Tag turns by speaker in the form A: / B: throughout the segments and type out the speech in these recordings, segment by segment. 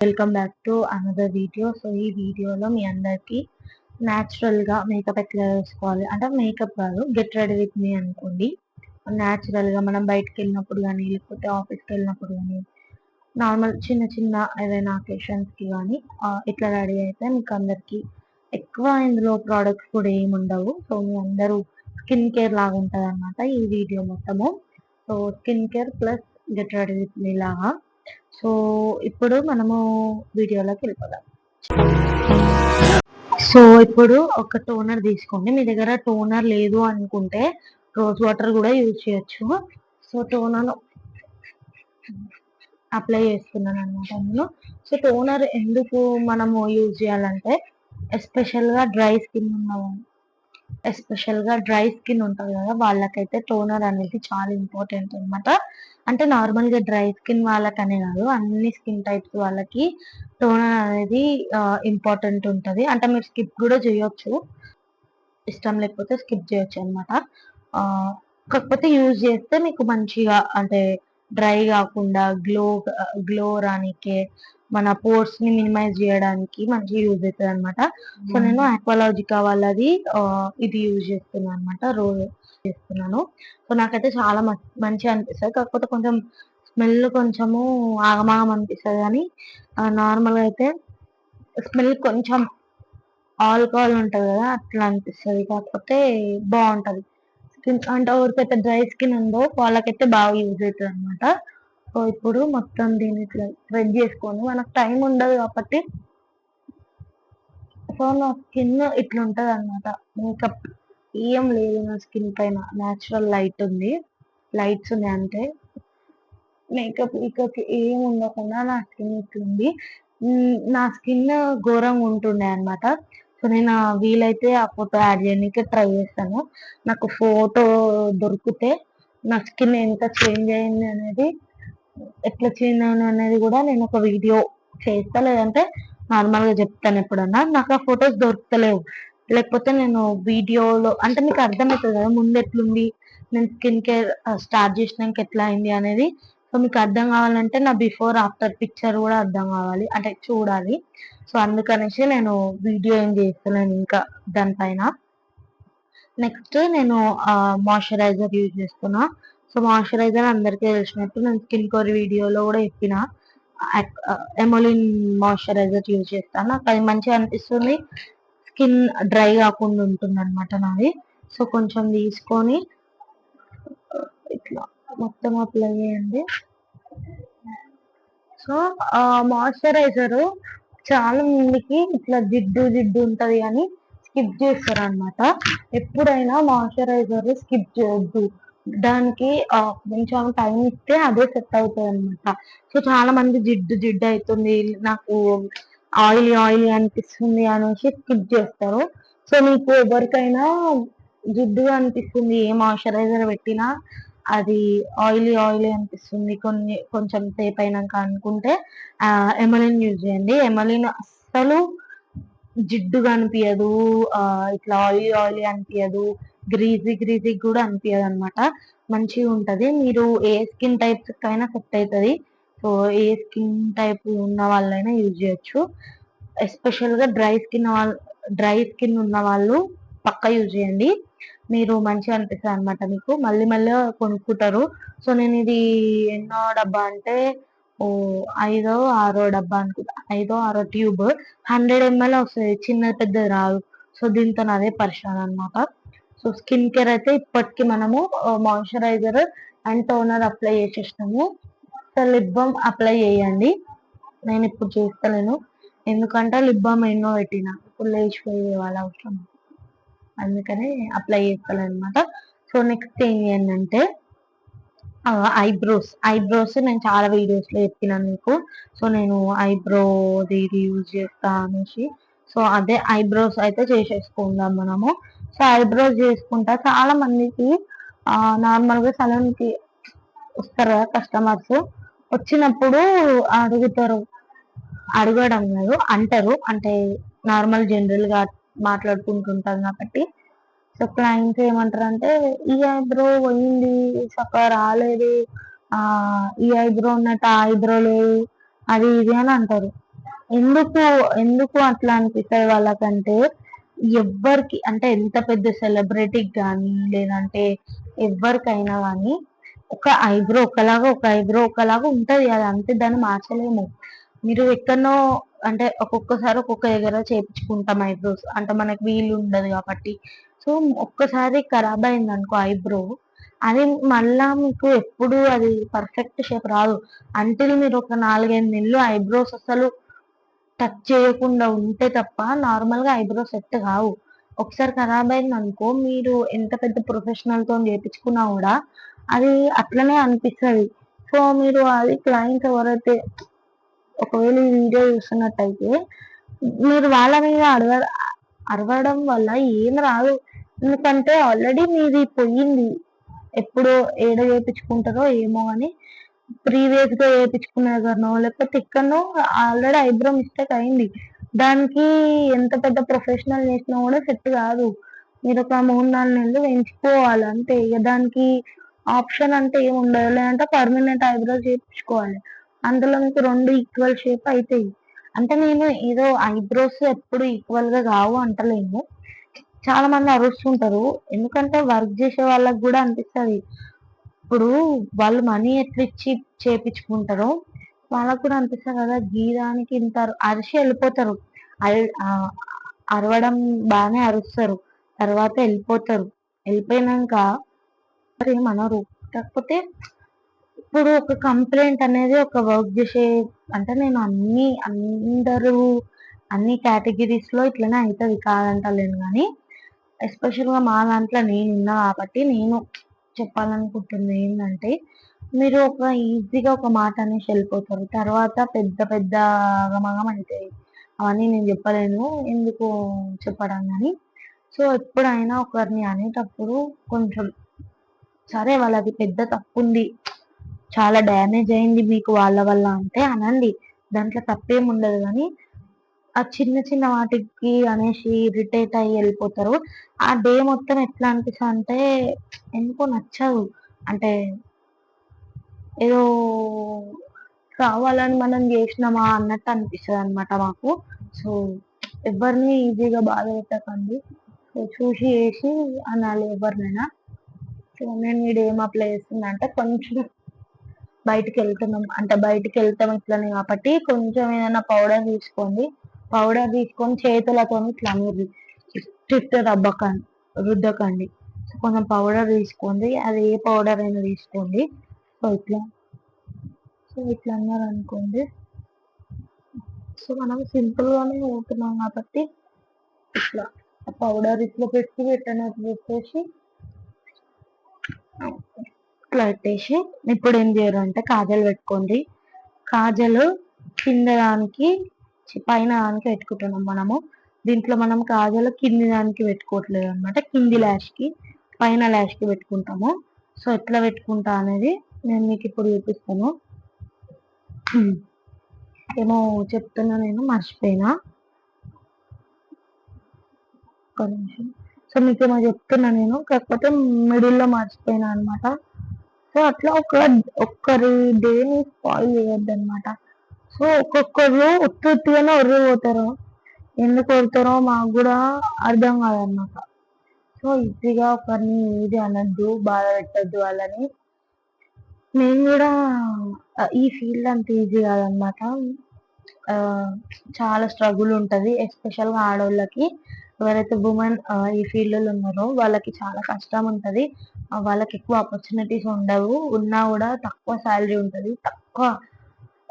A: Welcome back to another video. So ఈ వీడియోలో మీ అందరికి న్యాచురల్ గా మేకప్ ఎట్లా వేసుకోవాలి అంటే మేకప్ కాదు, గెట్ రెడీ విత్ మీ అనుకోండి. న్యాచురల్ గా మనం బయటకు వెళ్ళినప్పుడు కానీ లేకపోతే ఆఫీస్కి వెళ్ళినప్పుడు కానీ నార్మల్ చిన్న చిన్న ఏదైనా అకేషన్స్ కి కానీ ఇట్లా రెడీ అయితే మీకు అందరికి ఎక్కువ ఇందులో ప్రోడక్ట్స్ కూడా ఏమి ఉండవు. సో మీ అందరూ స్కిన్ కేర్ లాగా ఉంటుంది అనమాట ఈ వీడియో మొత్తము. So skin care plus get ready with me లాగా. సో ఇప్పుడు మనము వీడియోలోకి వెళ్ళిపోదాం. సో ఇప్పుడు ఒక టోనర్ తీసుకోండి. మీ దగ్గర టోనర్ లేదు అనుకుంటే రోజ్ వాటర్ కూడా యూజ్ చేయొచ్చు. సో టోనర్ అప్లై చేస్తున్నాను అనమాట నేను. సో టోనర్ ఎందుకు మనము యూజ్ చేయాలంటే ఎస్పెషల్గా డ్రై స్కిన్ ఉంటుంది కదా, వాళ్ళకైతే టోనర్ అనేది చాలా ఇంపార్టెంట్ అనమాట. అంటే నార్మల్గా డ్రై స్కిన్ వాళ్ళకనే కాదు, అన్ని స్కిన్ టైప్స్ వాళ్ళకి టోనర్ అనేది ఇంపార్టెంట్ ఉంటుంది. అంటే మీరు స్కిప్ కూడా చేయొచ్చు, ఇష్టం లేకపోతే స్కిప్ చేయొచ్చు అనమాట. కాకపోతే యూజ్ చేస్తే మీకు మంచిగా అంటే డ్రై కాకుండా గ్లో రానికే మన పోర్స్ ని మినిమైజ్ చేయడానికి మంచిగా యూజ్ అవుతుంది అనమాట. సో నేను ఆక్వాలాజికా వాళ్ళది ఇది యూజ్ చేస్తున్నాను అనమాట, రోల్ చేస్తున్నాను. సో నాకైతే చాలా మంచిగా అనిపిస్తుంది. కాకపోతే కొంచెం స్మెల్ కొంచెము ఆగమాగం అనిపిస్తుంది, కానీ నార్మల్గా అయితే స్మెల్ కొంచెం ఆల్కహాల్ ఉంటుంది కదా అట్లా అనిపిస్తుంది. కాకపోతే బాగుంటది. స్కిన్ అంటే ఎవరికైతే డ్రై స్కిన్ ఉందో వాళ్ళకైతే బాగా యూజ్ అవుతుంది అనమాట. సో ఇప్పుడు మొత్తం దీన్ని ఇట్లా స్ప్రెడ్ చేసుకొని, మనకు టైం ఉండదు కాబట్టి సో నా స్కిన్ ఇట్లా ఉంటది అనమాట. మేకప్ ఏం లేదు నా స్కిన్ పైన, న్యాచురల్ లైట్స్ ఉన్నాయి అంటే మేకప్ ఏం ఉండకుండా నా స్కిన్ ఇట్లుంది. నా స్కిన్ ఘోరంగా ఉంటుండే అనమాట. సో నేను వీలైతే ఆ ఫోటో యాడ్ చేయడానికి ట్రై చేస్తాను. నాకు ఫోటో దొరికితే నా స్కిన్ ఎంత చేంజ్ అయింది అనేది, ఎట్లా చేంజ్ అయింది అనేది కూడా నేను ఒక వీడియో చేస్తా, లేదంటే నార్మల్గా చెప్తాను ఎప్పుడన్నా. నాకు ఆ ఫొటోస్ దొరుకుతలేవు, లేకపోతే నేను వీడియోలో అంటే మీకు అర్థమవుతుంది కదా ముందు ఎట్లుంది, నేను స్కిన్ కేర్ స్టార్ట్ చేసినాక ఎట్లా అయింది అనేది. సో మీకు అర్థం కావాలంటే నా బిఫోర్ ఆఫ్టర్ పిక్చర్ కూడా అర్థం కావాలి, అంటే చూడాలి. సో అందుకనేసి నేను వీడియో ఏం చేస్తున్నాను ఇంకా దానిపైన. నెక్స్ట్ నేను మాయిశ్చరైజర్ యూజ్ చేస్తున్నా. సో మాయిశ్చరైజర్ అందరికీ తెలిసినట్టు నేను స్కిన్ కేర్ వీడియోలో కూడా చెప్పిన ఎమోలిన్ మాయిశ్చరైజర్ యూజ్ చేస్తాను. నాకు అది మంచిగా అనిపిస్తుంది, స్కిన్ డ్రై కాకుండా ఉంటుంది అనమాట నాది. సో కొంచెం తీసుకొని ఇట్లా మొత్తం అప్లై చేయండి. సో మాయిశ్చరైజర్ చాలా మందికి ఇట్లా జిడ్డు ఉంటది అని స్కిప్ చేస్తారు అనమాట. ఎప్పుడైనా మాయిశ్చరైజర్ స్కిప్ చేయొద్దు, దానికి కొంచెం టైం ఇస్తే అదే సెట్ అవుతుంది అనమాట. సో చాలా మంది జిడ్డు అవుతుంది, నాకు ఆయిలీ అనిపిస్తుంది అనేసి స్కిప్ చేస్తారు. సో మీకు ఎవరికైనా జిడ్డుగా అనిపిస్తుంది, ఏ మాయిశ్చరైజర్ పెట్టినా అది ఆయిలీ అనిపిస్తుంది కొంచెం సేపు అయినాక అనుకుంటే ఎమలిన్ యూజ్ చేయండి. ఎమలిన్ అస్సలు జిడ్డుగా అనిపించదు, ఇట్లా ఆయిలీ అనిపించదు, గ్రీజీ కూడా అనిపించదు అనమాట. మంచిగా ఉంటది. మీరు ఏ స్కిన్ టైప్స్ కైనా సెట్ అవుతుంది. సో ఏ స్కిన్ టైప్ ఉన్న వాళ్ళైనా యూజ్ చేయొచ్చు. ఎస్పెషల్ గా డ్రై స్కిన్ ఉన్న వాళ్ళు పక్కా యూజ్ చేయండి. మీరు మంచిగా అనిపిస్తుంది అనమాట, మీకు మళ్ళీ కొనుక్కుంటారు. సో నేను ఇది ఎన్నో డబ్బా అంటే ఐదో ఆరో డబ్బా అనుకుంటా, 5 6 ట్యూబ్ 100 ml వస్తుంది, చిన్నది పెద్దది రాదు. సో దీంతో అదే పరిశాన్ అనమాట. సో స్కిన్ కేర్ అయితే ఇప్పటికి మనము మాయిశ్చరైజర్ అండ్ టోనర్ అప్లై చేసేసినాము. సో లిప్ బామ్ అప్లై చేయండి. నేను ఇప్పుడు చేస్తలేను, ఎందుకంటే లిప్ బామ్ ఎన్నో పెట్టిన ఇప్పుడు లేచిపోయే వాళ్ళ అవసరం, అందుకని అప్లై చేస్తాను అనమాట. సో నెక్స్ట్ ఏం ఏంటంటే ఐబ్రోస్ నేను చాలా వీడియోస్ లో చెప్పినాను మీకు. సో నేను ఐబ్రోది యూజ్ చేస్తా అనేసి, సో అదే ఐబ్రోస్ అయితే చేసేసుకుందాం మనము. సో ఐబ్రోస్ చేసుకుంటా చాలా మందికి నార్మల్ గా సలూన్ కి వస్తారు కదా కస్టమర్స్, వచ్చినప్పుడు అడగడం కాదు అంటారు, అంటే నార్మల్ జనరల్ గా మాట్లాడుకుంటుంటాం కాబట్టి. సో క్లయింట్స్ ఏమంటారు అంటే ఈ ఐబ్రో పోయింది, చక్కగా రాలేదు, ఈ ఐబ్రో ఉన్నట్టు ఆ ఐబ్రో లేదు, అది ఇది అని అంటారు. ఎందుకు ఎందుకు అట్లా అనిపిస్తది వాళ్ళకంటే, ఎవ్వరికి అంటే ఎంత పెద్ద సెలబ్రిటీకి గానీ, లేదంటే ఎవ్వరికైనా గానీ, ఒక ఐబ్రో ఒకలాగా, ఒక ఐబ్రో ఒకలాగా ఉంటది. అది అంతే, దాన్ని మార్చలేము. మీరు ఎక్కడనో అంటే ఒక్కొక్కసారి ఒక్కొక్క దగ్గర చేపించుకుంటాం ఐబ్రోస్. అంటే మనకు వీలు ఉండదు కాబట్టి. సో, ఒక్కసారి ఖరాబ్ అయిందనుకో ఐబ్రో, అది మళ్ళా మీకు ఎప్పుడు అది పర్ఫెక్ట్ షేప్ రాదు. అంటిల్ మీరు ఒక 4, 5 నెలలు ఐబ్రోస్ అసలు టచ్ చేయకుండా ఉంటే తప్ప నార్మల్‌గా ఐబ్రో సెట్ గావు. ఒకసారి ఖరాబ్ అయిందనుకో, మీరు ఎంత పెద్ద ప్రొఫెషనల్‌తోని చేపించుకున్నా గూడా అది అట్లనే అనిపిస్తది. సో, మీరు అది క్లయింట్స్ ఎవరైతే ఒకవేళ ఈ వీడియో చూస్తున్నట్టయితే, మీరు వాళ్ళ మీద అరవడం వల్ల ఏం రాదు. ఎందుకంటే ఆల్రెడీ మీది పొయ్యింది. ఎప్పుడో ఏడ చేపించుకుంటారో ఏమో గాని, ప్రీవియస్‌గా చేపించుకున్న దగ్గరనో, లేకపోతే ఎక్కడనో ఆల్రెడీ ఐబ్రో మిస్టేక్ అయింది. దానికి ఎంత పెద్ద ప్రొఫెషనల్ చేసినా కూడా సెట్ కాదు. మీరొక 3, 4 నెలలు పెంచుకోవాలి అంతే. ఇగ దానికి ఆప్షన్ అంటే ఏముండదు. లేదంటే పర్మనెంట్ ఐబ్రోస్ చేపించుకోవాలి. అందులో మీకు 2 ఈక్వల్ షేప్ అయితాయి. అంటే నేను ఏదో ఐబ్రోస్ ఎప్పుడు ఈక్వల్‌గా కావు అంటలేను. చాలా మంది అరుస్తుంటారు. ఎందుకంటే వర్క్ చేసే వాళ్ళకి గూడా అనిపిస్తది. ఇప్పుడు వాళ్ళు మనీ ఎట్లిచ్చి చేపిచ్చుకుంటారో, వాళ్ళకి కూడా అనిపిస్తది కదా! గీ దానికి ఇంత అరిసి ఎళ్ళిపోతారు. ఆహ్, అరవడం బానే అరుస్తారు. తర్వాత ఎళ్ళిపోతారు. ఎళ్ళిపోయినంక ఎవరేమనరు. కాకపోతే ఇప్పుడు ఒక కంప్లెయింట్ అనేది ఒక వర్క్ చేసే అంటే నేను అందరూ అన్ని కేటగిరీస్‌లో ఇట్లనే అయితది కాదంటలేను గానీ, ఎస్పెషల్‌గా మా దాంట్లో నేనున్నా కాబట్టి నేను చెప్పాలనుకుంటుంది ఏందంటే, మీరు ఒక ఈజీగా ఒక మాట అనేసి ఎళ్ళిపోతారు. తర్వాత పెద్ద పెద్ద ఆగమాగం అయితది. అవన్నీ నేను చెప్పలేను. ఎందుకు చెప్పడం గాని. సో, ఎప్పుడైనా ఒకరిని అనేటప్పుడు కొంచెం సరే వాళ్ళది పెద్ద తప్పుంది. చాలా డ్యామేజ్ అయింది మీకు వాళ్ళ వల్ల అంటే అనండి. దాంట్లో తప్పేముండదు గానీ, ఆ చిన్న చిన్న వాటికి అనేసి ఇరిటేట్ అయ్యి ఎళ్ళిపోతారు. ఆ డే మొత్తం ఎట్లా అనిపిస్తదంటే ఎందుకో నచ్చదు. అంటే ఏదో కావాలని మనం జేసినామా అన్నట్టు అనిపిస్తదనమాట మాకు. సో, ఎవ్వరిని ఈజీగా బాధ పెట్టకండి. సో, చూసి చేసి అనాలి ఎవరినైనా. సో, నేను ఈ డే ఏం అప్లై చేస్తుందంటే కొంచెం బయటికెళ్తున్నాం. అంటే బయటికెళ్తాం ఇట్లనే కాబట్టి కొంచెం ఏదైనా పౌడర్ తీసుకోండి. పౌడర్ తీసుకొని చేతులతోని ఇట్లా నూరి జస్ట్ రుద్దకండి. సో, కొంచెం పౌడర్ తీసుకోండి. అది ఏ పౌడర్ అయినా తీసుకోండి. సో, ఇట్లా అన్నారనుకోండి. సో, మనం సింపుల్‌గానే ఉంటున్నాం కాబట్టి ఇట్లా పౌడర్ ఇట్లా పెట్టినట్టు పెట్టేసి ఇట్లా పెట్టేసి ఇప్పుడేం జేయరంటే కాజల్ పెట్టుకోండి. కాజలు కింద దానికి పైన దానికి పెట్టుకుంటున్నాం మనము. దీంట్లో మనం కాజలు కింది దానికి పెట్టుకోవట్లేదనమాట. కింది లాష్‌కి, పైన లాష్‌కి పెట్టుకుంటాము. సో, ఎట్లా పెట్టుకుంటా అనేది నేను మీకిప్పుడు చూపిస్తాను. ఏమో చెప్తున్నా నేను మర్చిపోయినా. ఒక్క నిమిషం. సో, మీకేమో చెప్తున్నా నేను. కాకపోతే మిడిల్‌లో మర్చిపోయినా అనమాట. సో, అట్లా ఒక్కరి డేని స్పాయిల్ చేయొద్దనమాట. సో, ఒక్కొక్కళ్ళు ఉత్తుత్తిగానే ఒర్రిపోతారు. ఎందుకు ఒర్రుతారో మాకు గూడా అర్థం కాదనమాట. సో, ఈజీగా ఒకరిని ఏది అనొద్దు, బాధ పెట్టొద్దు వాళ్ళని. నేను గూడా ఈ ఫీల్డ్ అంత ఈజీ కాదనమాట. ఆహ్, చాలా స్ట్రగుల్ ఉంటది. ఎస్పెషల్‌గా ఆడోళ్ళకి. ఎవరైతే వుమెన్ ఈ ఫీల్డ్‌లో ఉన్నారో వాళ్ళకి చాలా కష్టం ఉంటది. వాళ్ళకి ఎక్కువ ఆపర్చునిటీస్ ఉండవు. ఉన్నా గూడా తక్కువ సాలరీ ఉంటది.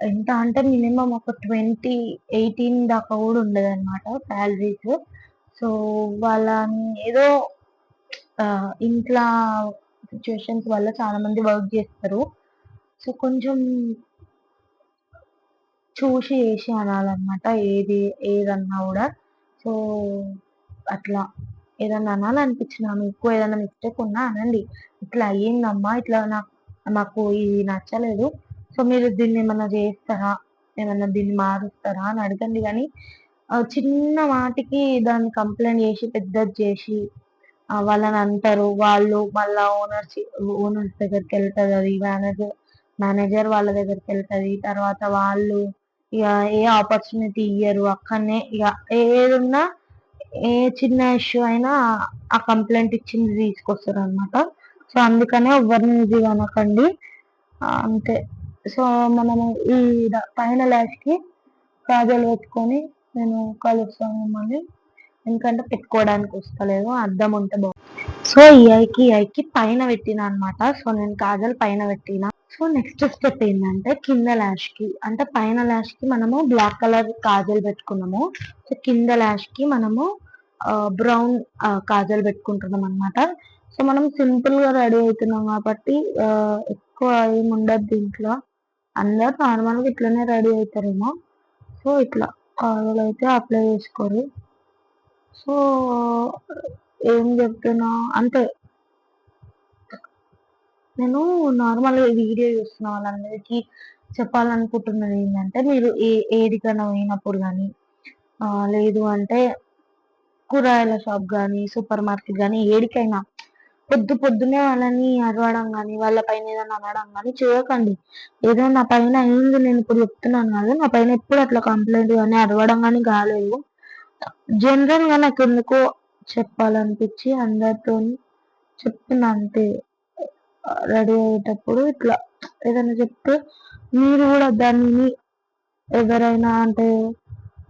A: ఎంత అంటే మినిమమ్ ఒక 20, 18 దాకా గూడా ఉండదనమాట సాలరీస్. సో, వాళ్ళని ఏదో ఇంట్లా సిట్యుయేషన్స్ వల్ల చాలా మంది వర్క్ జేస్తరు. సో, కొంచెం చూసి చేసి అనాలనమాట. ఏదన్నా గూడా. సో, అట్లా ఏదన్నా అనాలనిపించినా మీకు ఏదైనా మిస్టేక్ ఉన్నా అనండి. ఇట్లా అయ్యిందమ్మా, ఇట్లా నాకు ఇది నచ్చలేదు. సో, మీరు దీన్నేమన్నా జేస్తారా? ఏమన్నా దీన్ని మారుస్తారా? అని అడగండి గానీ, చిన్న వాటికి దాన్ని కంప్లెయింట్ జేసి, పెద్దది జేసి వాళ్ళనంటారు. వాళ్ళు మళ్ళా ఓనర్స్ దగ్గరికెళ్తదది. మేనేజర్ వాళ్ళ దగ్గరికెళ్తది. తర్వాత వాళ్ళు ఇక ఏ ఆపర్చునిటీ ఇయ్యరు అక్కడనే. ఇక ఏదున్నా ఏ చిన్న ఇష్యూ అయినా ఆ కంప్లైంట్ ఇచ్చింది తీసుకొస్తారు అనమాట. సో అందుకనే ఎవరిని ఈజీగా అనకండి. అంతే. సో మనము ఈ పైన లాష్ కి కాజల్ పెట్టుకొని నేను కలుస్తాను మిమ్మల్ని. ఎందుకంటే పెట్టుకోవడానికి వస్తలేదు, అద్దం ఉంటే బాగుంది. సో ఈ ఐకి పైన పెట్టిన అనమాట. సో నేను కాజల్ పైన పెట్టిన. సో నెక్స్ట్ స్టెప్ ఏంటంటే కింద లాష్ కి, అంటే పైన లాష్ కి మనము బ్లాక్ కలర్ కాజల్ పెట్టుకున్నాము. సో కింద లాష్ కి మనము బ్రౌన్ కాజల్ పెట్టుకుంటున్నాం అనమాట. సో మనం సింపుల్ గా రెడీ అవుతున్నాం కాబట్టి ఎక్కువ ఏమి ఉండదు దీంట్లో. అందరు నార్మల్ గా ఇట్లనే రెడీ అవుతారేమో. సో ఇట్లా కాజల్ అయితే అప్లై చేసుకోరు. సో ఏం చెప్తున్నా అంటే నేను నార్మల్గా వీడియో చూస్తున్న వాళ్ళందరికీ చెప్పాలనుకుంటున్నది ఏంటంటే, మీరు ఏడికైనా పోయినప్పుడు కానీ లేదు అంటే కూరగాయల షాప్ కానీ సూపర్ మార్కెట్ కానీ ఏడికైనా పొద్దున్నే వాళ్ళని అరవడం కానీ వాళ్ళ పైన ఏదైనా అనడం కానీ చేయకండి. ఏదో నా పైన అయింది, నేను ఇప్పుడు చెప్తున్నాను కాదు, నా పైన ఎప్పుడు అట్లా కంప్లైంట్ కానీ అరవడం కానీ కాలేదు. జనరల్ గా నాకు ఎందుకో చెప్పాలనిపించి అందరితో చెప్తున్నా అంతే. రెడీ అయ్యేటప్పుడు ఇట్లా ఏదైనా చెప్తే మీరు కూడా దాన్ని ఎవరైనా అంటే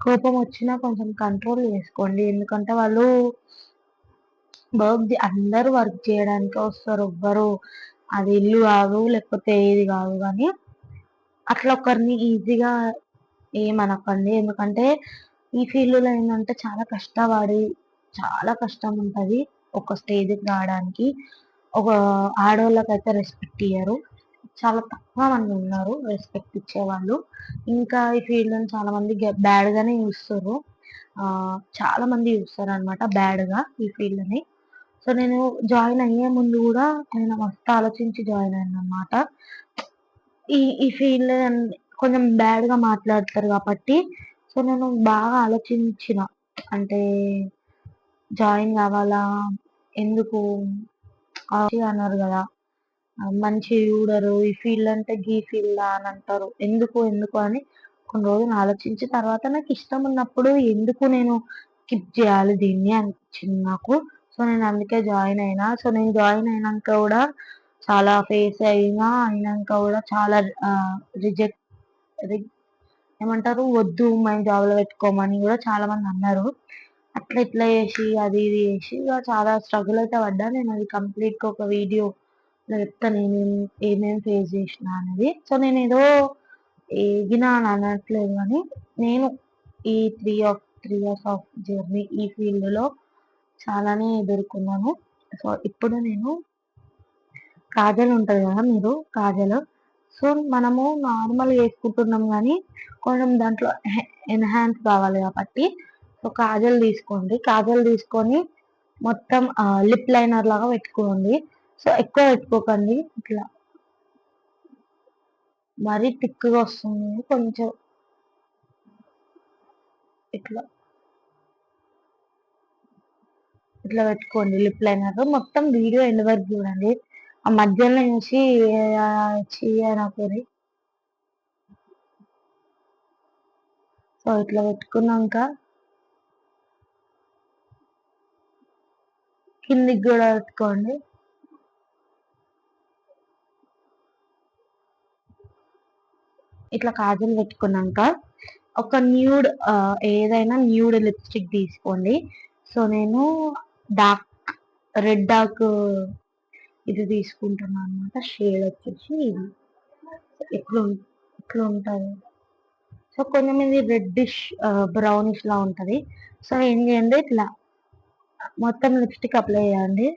A: కోపం వచ్చినా కొంచెం కంట్రోల్ చేసుకోండి. ఎందుకంటే వాళ్ళు అందరూ వర్క్ చేయడానికే వస్తారు. ఎవ్వరు అది ఇల్లు కాదు లేకపోతే ఏది కాదు. కానీ అట్లా ఒకరిని ఈజీగా ఏమనకండి. ఎందుకంటే ఈ ఫీల్డ్లో ఏంటంటే చాలా కష్టం ఉంటుంది ఒక స్టేజ్కి రావడానికి. ఒక ఆడవాళ్ళకైతే రెస్పెక్ట్ ఇయ్యరు. చాలా తక్కువ మంది ఉన్నారు రెస్పెక్ట్ ఇచ్చేవాళ్ళు. ఇంకా ఈ ఫీల్డ్‌ని చాలా మంది బ్యాడ్‌గానే చూస్తుర్రు. చాలా మంది చూస్తారనమాట బ్యాడ్‌గా ఈ ఫీల్డ్‌ని. సో నేను జాయిన్ అయ్యే ముందు కూడా నేను మస్తు ఆలోచించి జాయిన్ అయ్యాననమాట. ఈ ఫీల్డ్ కొంచెం బ్యాడ్‌గా మాట్లాడతారు కాబట్టి సో నేను బాగా ఆలోచించిన. అంటే జాయిన్ కావాలా? ఎందుకు? అన్నారు కదా! మంచిగా చూడరు. ఈ ఫీల్డ్ అంటే గీ ఫీల్డా అని అంటారు. ఎందుకు అని కొన్ని రోజులు ఆలోచించి తర్వాత నాకు ఇష్టం ఉన్నప్పుడు ఎందుకు నేను స్కిప్ చేయాలి దీన్ని అనిపించింది నాకు. సో నేను అందుకే జాయిన్ అయినా. సో నేను జాయిన్ అయినాక కూడా చాలా అయినాక కూడా చాలా రిజెక్ట్ ఏమంటారు వద్దు మేము జాబ్‌లో పెట్టుకోమని కూడా చాలా మంది అన్నారు. అట్లా ఇట్లా చేసి అది ఇది చేసి ఇక చాలా స్ట్రగుల్ అయితే పడ్డా. నేను అది కంప్లీట్‌గా ఒక వీడియోలో చెప్తా ఏమేమి ఫేస్ చేసినా అనేది. సో నేనేదో ఏగినా అని అనట్లేదు కానీ నేను ఈ 3 ఇయర్స్ ఆఫ్ జర్నీ ఈ ఫీల్డ్‌లో చాలానే ఎదుర్కొన్నాను. సో ఇప్పుడు నేను కాజల్ ఉంటది కదా కాజల్. సో మనము నార్మల్‌గా వేసుకుంటున్నాం కానీ కొంచెం దాంట్లో ఎన్హాన్స్ కావాలి కాబట్టి సో కాజల్ తీసుకోండి. కాజల్ తీసుకొని మొత్తం లిప్ లైనర్ లాగా పెట్టుకోండి. సో ఎక్కువ పెట్టుకోకండి. ఇట్లా మరీ థిక్‌గా వస్తుంది. కొంచెం ఇట్లా ఇట్లా పెట్టుకోండి లిప్ లైనర్. మొత్తం వీడియో ఎండ్ వరకు చూడండి. ఆ మధ్యలో నుంచి ఛీ అనకుర్రి. సో ఇట్లా పెట్టుకున్నాక కిందికి కూడా పెట్టుకోండి. ఇట్లా కాజల్ పెట్టుకున్నాక ఒక ఏదైనా న్యూడ్ లిప్స్టిక్ తీసుకోండి. సో నేను డార్క్ ఇది తీసుకుంటున్నాను అనమాట. షేడ్ వచ్చేసి ఇది ఇట్లా ఇట్లా ఉంటుంది. సో కొంచెం ఇది రెడ్డిష్ బ్రౌనిష్ లా ఉంటది. సో ఏం చేయండి ఇట్లా మొత్తం లిప్స్టిక్ అప్లై చేయండి.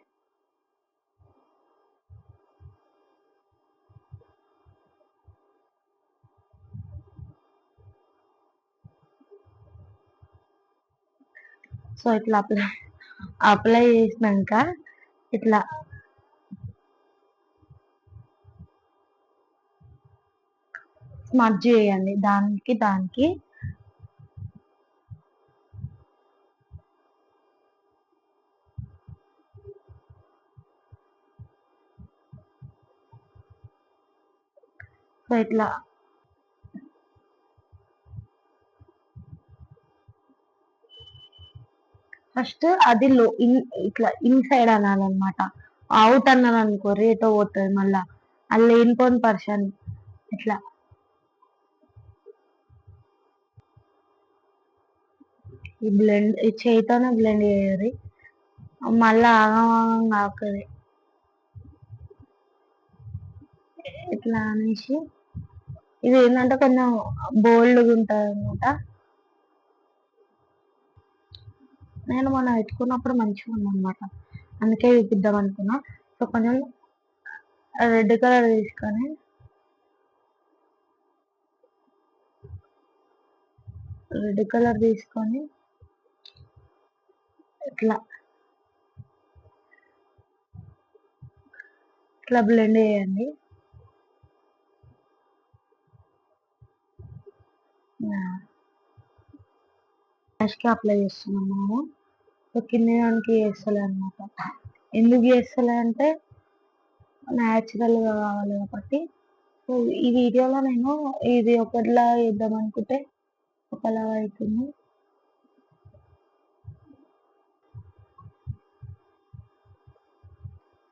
A: సో ఇట్లా అప్లై చేసినాక ఇట్లా స్మడ్జ్ చేయండి దానికి. సో ఇట్లా ఫస్ట్ అది ఇట్లా ఇన్సైడ్ అనాలన్నమాట. అవుట్ అన్నాను అనుకో రేటో పోతుంది మళ్ళా. అది లేనిపోని పర్సన్ ఇట్లా ఈ చేయితోనే బ్లెండ్ చేయాలి. మళ్ళా ఆగమాగం కాకది ఇట్లా అనేసి ఇది ఏంటంటే కొంచెం బోల్డ్గా ఉంటుంది అనమాట. నేను మొన్న పెట్టుకున్నప్పుడు మంచిగా ఉందన్నమాట, అందుకే చూపిద్దాం అనుకున్నా. సో కొంచెం రెడ్ కలర్ తీసుకొని ఇట్లా ఇట్లా బ్లెండ్ చేయండి. కి అప్లై చేస్తున్నాం మనము. సో కింద దానికి చేస్తలే అనమాట. ఎందుకు చేస్తలే అంటే న్యాచురల్ గా కావాలి కాబట్టి. సో ఈ వీడియోలో నేను ఇది ఒకటిలా చేద్దాం అనుకుంటే ఒకలా అవుతుంది.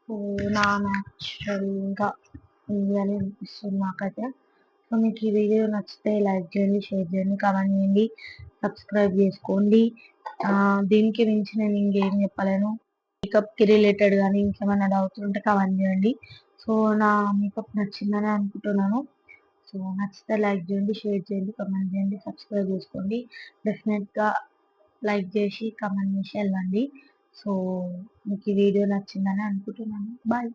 A: సో నా న్యాచురల్గా ఉంది అని అనిపిస్తుంది నాకైతే. సో మీకు ఈ వీడియో నచ్చితే లైక్ చేయండి, షేర్ చేయండి, కామెంట్ చేయండి, సబ్స్క్రైబ్ చేసుకోండి. దీనికి మించి నేను ఇంకేం చెప్పలేను. మేకప్కి రిలేటెడ్ కానీ ఇంకేమైనా డౌట్స్ ఉంటే కామెంట్ చేయండి. సో నా మేకప్ నచ్చిందని అనుకుంటున్నాను. సో నచ్చితే లైక్ చేయండి, షేర్ చేయండి, కామెంట్ చేయండి, సబ్స్క్రైబ్ చేసుకోండి. డెఫినెట్గా లైక్ చేసి కామెంట్ చేసి వెళ్ళండి. సో మీకు ఈ వీడియో నచ్చిందని అనుకుంటున్నాను. బాయ్.